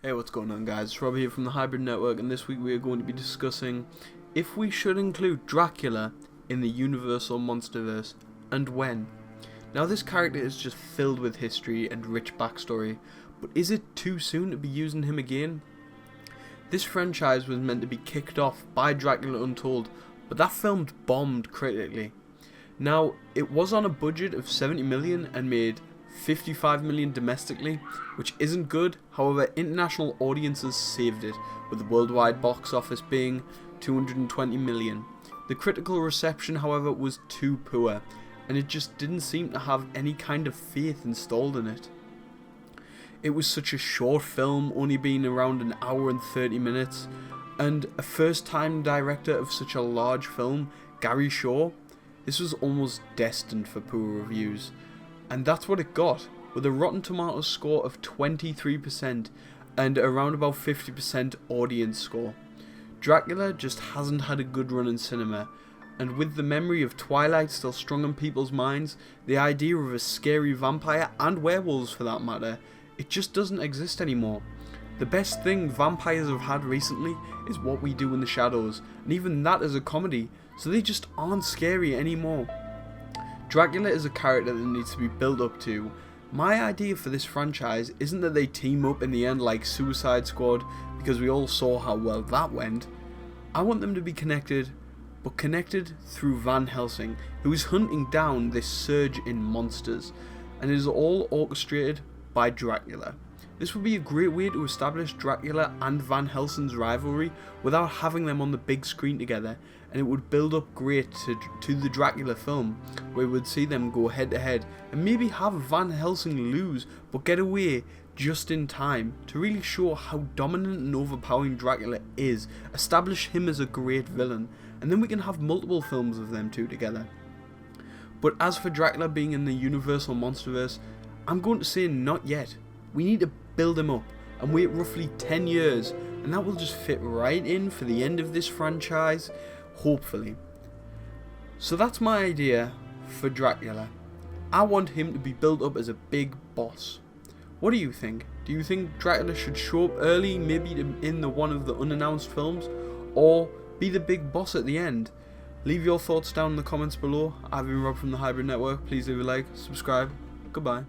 Hey, what's going on, guys? It's Rob here from the Hybrid Network, and this week we are going to be discussing if we should include Dracula in the Universal Monsterverse, and when. Now, this character is just filled with history and rich backstory, but is it too soon to be using him again? This franchise was meant to be kicked off by Dracula Untold, but that film bombed critically. Now, it was on a budget of 70 million and made 55 million domestically, which isn't good. However, international audiences saved it, with the worldwide box office being 220 million. The critical reception, however, was too poor, and it just didn't seem to have any kind of faith installed in it. It was such a short film, only being around an hour and 30 minutes, and a first-time director of such a large film, Gary Shaw, this was almost destined for poor reviews. And that's what it got, with a Rotten Tomatoes score of 23% and around about 50% audience score. Dracula just hasn't had a good run in cinema, and with the memory of Twilight still strong in people's minds, the idea of a scary vampire, and werewolves for that matter, it just doesn't exist anymore. The best thing vampires have had recently is What We Do in the Shadows, and even that is a comedy, so they just aren't scary anymore. Dracula is a character that needs to be built up to. My idea for this franchise isn't that they team up in the end like Suicide Squad, because we all saw how well that went. I want them to be connected, but connected through Van Helsing, who is hunting down this surge in monsters, and it is all orchestrated by Dracula. This would be a great way to establish Dracula and Van Helsing's rivalry without having them on the big screen together, and it would build up great to the Dracula film, where we would see them go head to head and maybe have Van Helsing lose but get away just in time to really show how dominant and overpowering Dracula is, establish him as a great villain, and then we can have multiple films of them two together. But as for Dracula being in the Universal Monsterverse, I'm going to say not yet. We need to build him up and wait roughly 10 years, and that will just fit right in for the end of this franchise, hopefully. So that's my idea for Dracula. I want him to be built up as a big boss. What do you think? Do you think Dracula should show up early, maybe in one of the unannounced films, or be the big boss at the end? Leave your thoughts down in the comments below. I've been Rob from the Hybrid Network. Please leave a like, subscribe. Goodbye.